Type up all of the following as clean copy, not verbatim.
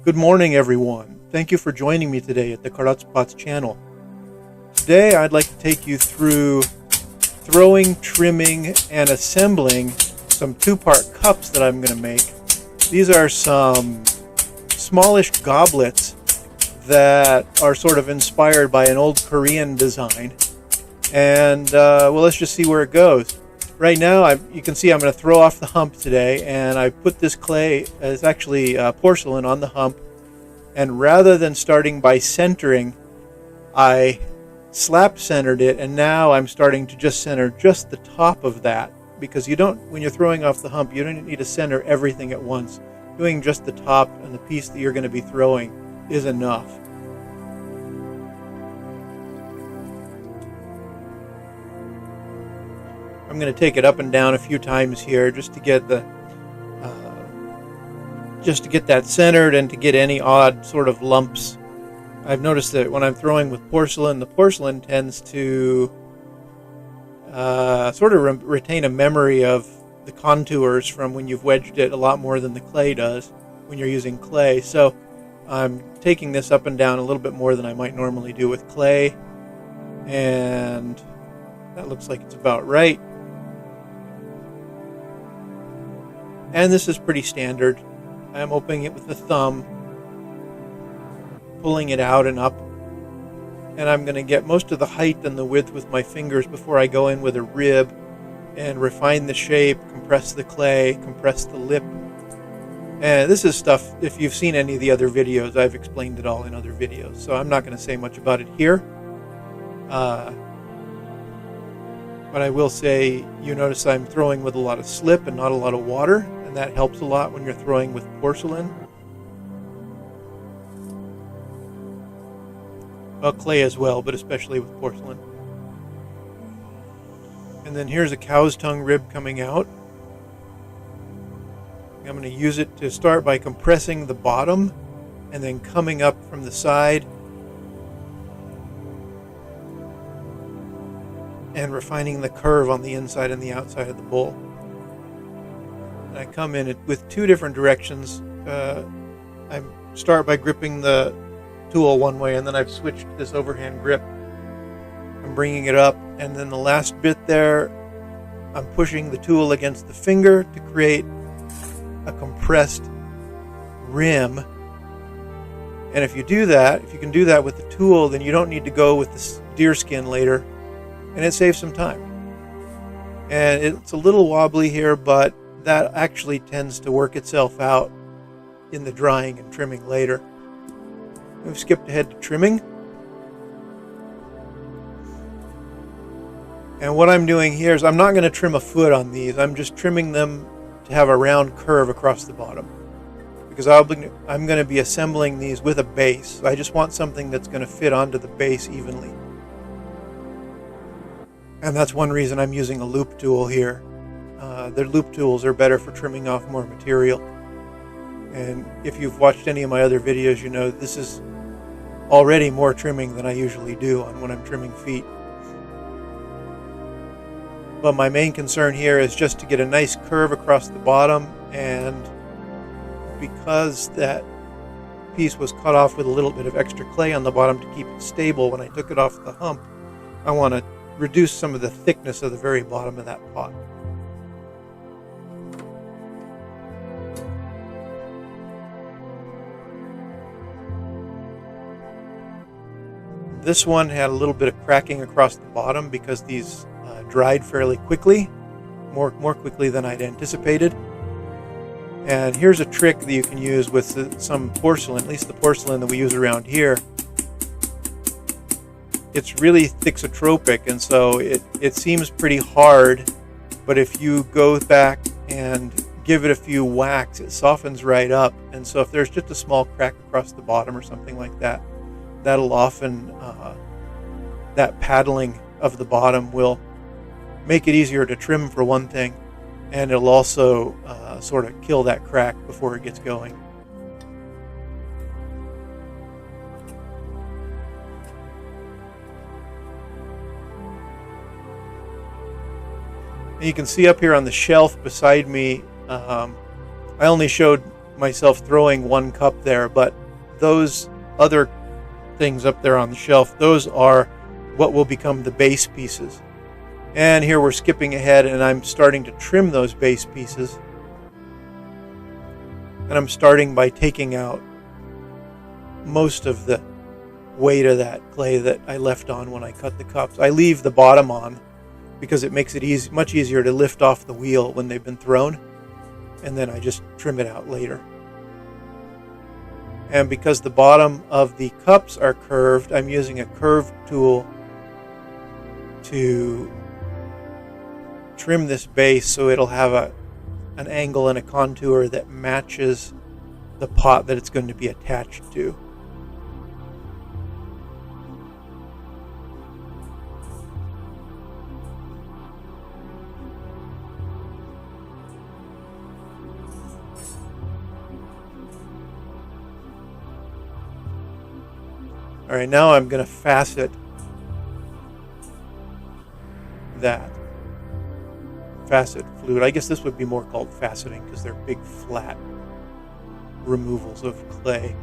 Good morning, everyone. Thank you for joining me today at the Karatsupots channel. Today, I'd like to take you through throwing, trimming, and assembling some two-part cups that I'm going to make. These are some smallish goblets that are sort of inspired by an old Korean design. And, well, let's just see where it goes. Right now, you can see I'm going to throw off the hump today, and I put this clay, it's actually porcelain, on the hump. And rather than starting by centering, I slap centered it, and now I'm starting to just center just the top of that, because when you're throwing off the hump, you don't need to center everything at once. Doing just the top and the piece that you're going to be throwing is enough. I'm going to take it up and down a few times here just to get that centered and to get any odd sort of lumps. I've noticed that when I'm throwing with porcelain, the porcelain tends to sort of retain a memory of the contours from when you've wedged it a lot more than the clay does when you're using clay. So I'm taking this up and down a little bit more than I might normally do with clay, and that looks like it's about right. And this is pretty standard. I'm opening it with the thumb, pulling it out and up, and I'm going to get most of the height and the width with my fingers before I go in with a rib and refine the shape, compress the clay, compress the lip. And this is stuff, if you've seen any of the other videos, I've explained it all in other videos, so I'm not going to say much about it here. But I will say, you notice I'm throwing with a lot of slip and not a lot of water, and that helps a lot when you're throwing with porcelain. Well, clay as well, but especially with porcelain. And then here's a cow's tongue rib coming out. I'm going to use it to start by compressing the bottom and then coming up from the side and refining the curve on the inside and the outside of the bowl. And I come in it with two different directions. I start by gripping the tool one way, and then I've switched to this overhand grip. I'm bringing it up, and then the last bit there, I'm pushing the tool against the finger to create a compressed rim. And if you can do that with the tool, then you don't need to go with the deer skin later, and it saves some time. And it's a little wobbly here, but that actually tends to work itself out in the drying and trimming later. We've skipped ahead to trimming. And what I'm doing here is I'm not going to trim a foot on these. I'm just trimming them to have a round curve across the bottom, because I'm going to be assembling these with a base. I just want something that's going to fit onto the base evenly. And that's one reason I'm using a loop tool here. The loop tools are better for trimming off more material. And if you've watched any of my other videos, you know this is already more trimming than I usually do when I'm trimming feet. But my main concern here is just to get a nice curve across the bottom, and because that piece was cut off with a little bit of extra clay on the bottom to keep it stable when I took it off the hump, I want to reduce some of the thickness of the very bottom of that pot. This one had a little bit of cracking across the bottom because these dried fairly quickly, more quickly than I'd anticipated. And here's a trick that you can use with some porcelain, at least the porcelain that we use around here. It's really thixotropic, and so it seems pretty hard, but if you go back and give it a few whacks, it softens right up. And so if there's just a small crack across the bottom or something like that, that'll often, that paddling of the bottom will make it easier to trim for one thing, and it'll also sort of kill that crack before it gets going. And you can see up here on the shelf beside me, I only showed myself throwing one cup there, but those other things up there on the shelf, those are what will become the base pieces. And here we're skipping ahead, and I'm starting to trim those base pieces. And I'm starting by taking out most of the weight of that clay that I left on when I cut the cups. I leave the bottom on because it makes it much easier to lift off the wheel when they've been thrown, and then I just trim it out later. And because the bottom of the cups are curved, I'm using a curved tool to trim this base so it'll have an angle and a contour that matches the pot that it's going to be attached to. All right, now I'm going to facet that. Facet fluid. I guess this would be more called faceting because they're big flat removals of clay.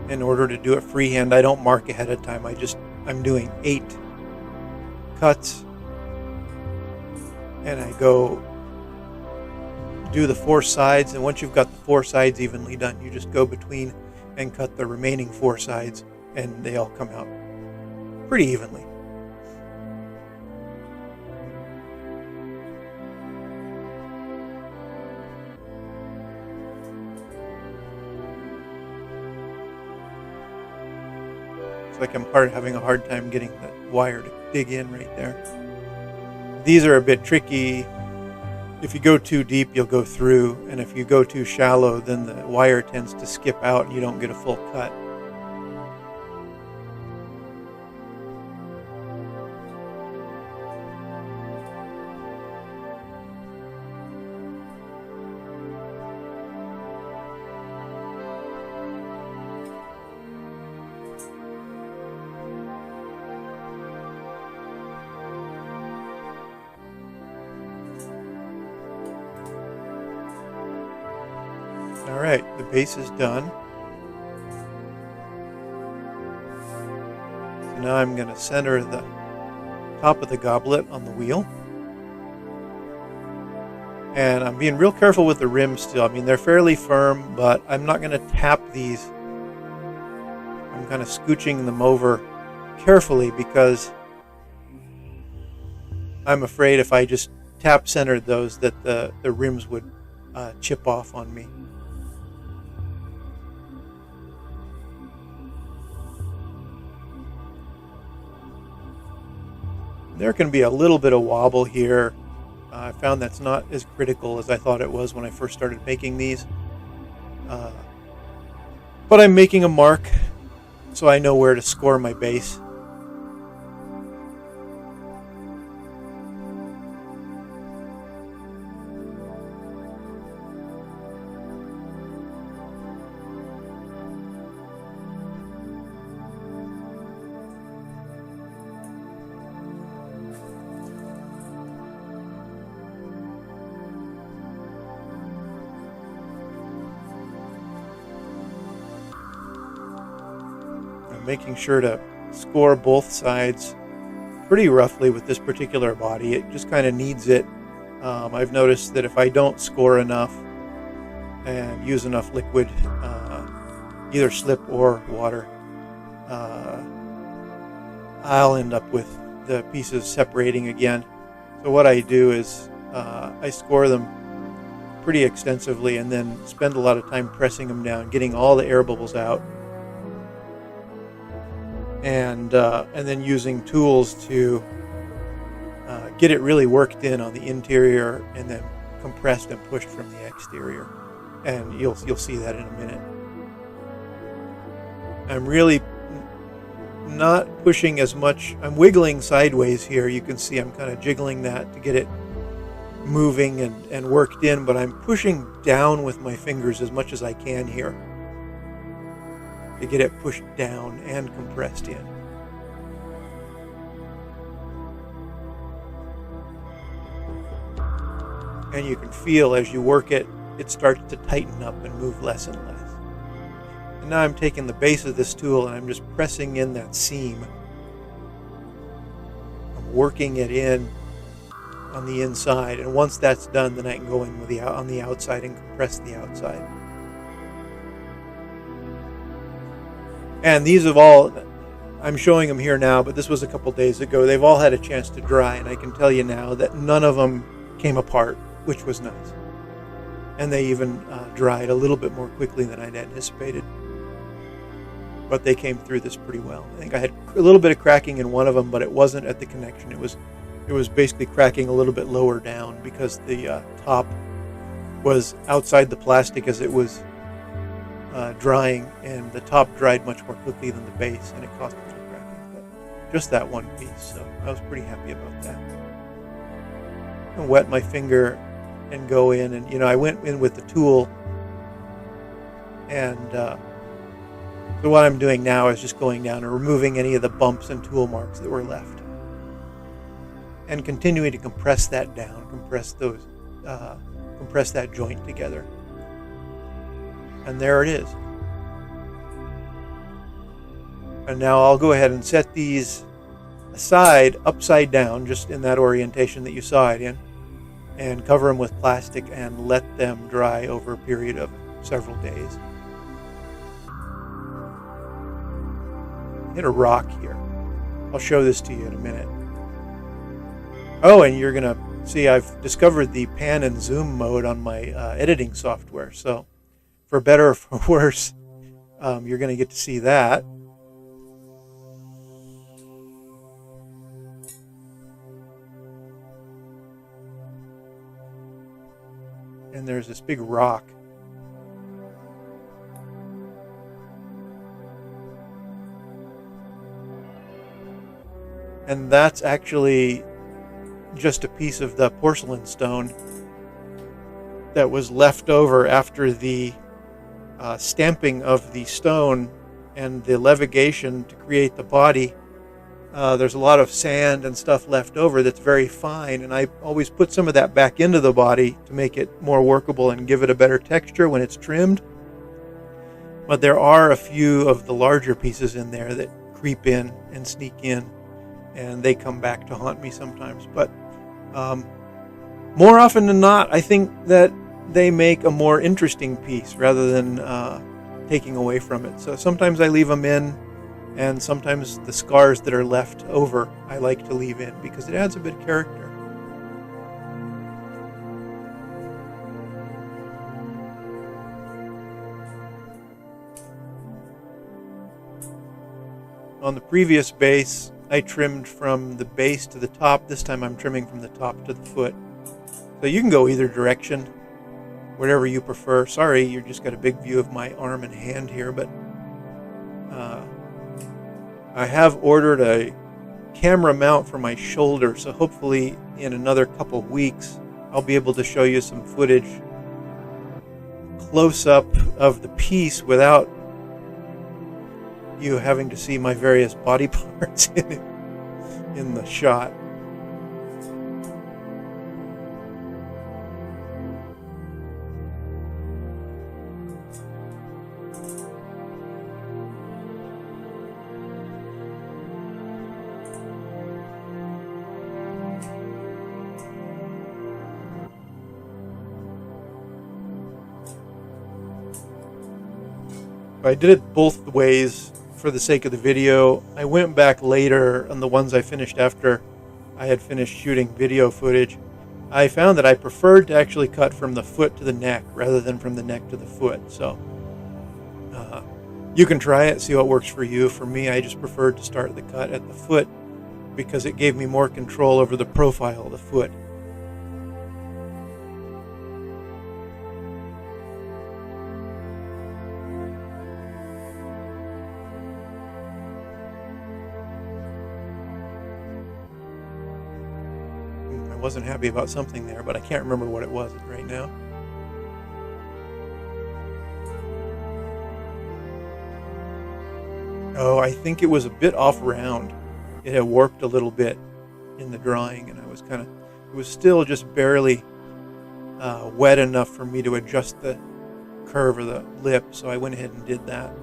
In order to do it freehand, I don't mark ahead of time. I'm doing 8 cuts, and I go do the 4 sides, and once you've got the 4 sides evenly done, you just go between and cut the remaining 4 sides, and they all come out pretty evenly. It's like I'm having a hard time getting the wire to dig in right there. These are a bit tricky. If you go too deep, you'll go through, and if you go too shallow, then the wire tends to skip out and you don't get a full cut. Alright, the base is done. So now I'm going to center the top of the goblet on the wheel. And I'm being real careful with the rims still. I mean, they're fairly firm, but I'm not going to tap these. I'm kind of scooching them over carefully because I'm afraid if I just tap centered those that the rims would chip off on me. There can be a little bit of wobble here. I found that's not as critical as I thought it was when I first started making these. But I'm making a mark so I know where to score my base. Making sure to score both sides pretty roughly with this particular body. It just kind of needs it. I've noticed that if I don't score enough and use enough liquid, either slip or water, I'll end up with the pieces separating again. So what I do is I score them pretty extensively and then spend a lot of time pressing them down, getting all the air bubbles out. And then using tools to get it really worked in on the interior and then compressed and pushed from the exterior. And you'll see that in a minute. I'm really not pushing as much. I'm wiggling sideways here. You can see I'm kind of jiggling that to get it moving and worked in, but I'm pushing down with my fingers as much as I can here to get it pushed down and compressed in. And you can feel as you work it, it starts to tighten up and move less and less. And now I'm taking the base of this tool and I'm just pressing in that seam. I'm working it in on the inside, and once that's done, then I can go in with on the outside and compress the outside. And these have all, I'm showing them here now, but this was a couple days ago. They've all had a chance to dry, and I can tell you now that none of them came apart, which was nice. And they even dried a little bit more quickly than I'd anticipated. But they came through this pretty well. I think I had a little bit of cracking in one of them, but it wasn't at the connection. It was basically cracking a little bit lower down because the top was outside the plastic as it was drying, and the top dried much more quickly than the base, and it caused a little cracking. But just that one piece, so I was pretty happy about that. I wet my finger and go in, and I went in with the tool, and so what I'm doing now is just going down and removing any of the bumps and tool marks that were left, and continuing to compress that down, compress that joint together. And there it is. And now I'll go ahead and set these aside upside down, just in that orientation that you saw it in, and cover them with plastic and let them dry over a period of several days. Hit a rock here. I'll show this to you in a minute. Oh, and you're going to see I've discovered the pan and zoom mode on my editing software. So for better or for worse, you're going to get to see that. And there's this big rock. And that's actually just a piece of the porcelain stone that was left over after the stamping of the stone and the levigation to create the body. There's a lot of sand and stuff left over that's very fine, and I always put some of that back into the body to make it more workable and give it a better texture when it's trimmed. But there are a few of the larger pieces in there that creep in and sneak in, and they come back to haunt me sometimes. But more often than not, I think that they make a more interesting piece rather than taking away from it. So sometimes I leave them in, and sometimes the scars that are left over I like to leave in because it adds a bit of character. On the previous base, I trimmed from the base to the top. This time I'm trimming from the top to the foot. So you can go either direction, whatever you prefer. Sorry, you just got a big view of my arm and hand here, but I have ordered a camera mount for my shoulder, so hopefully in another couple weeks I'll be able to show you some footage close up of the piece without you having to see my various body parts in the shot. I did it both ways for the sake of the video. I went back later on the ones I finished after I had finished shooting video footage. I found that I preferred to actually cut from the foot to the neck rather than from the neck to the foot. So you can try it, see what works for you. For me, I just preferred to start the cut at the foot because it gave me more control over the profile of the foot. I wasn't happy about something there, but I can't remember what it was right now. Oh, I think it was a bit off round. It had warped a little bit in the drawing, and it was still just barely wet enough for me to adjust the curve of the lip, so I went ahead and did that.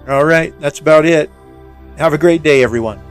All right, that's about it. Have a great day, everyone.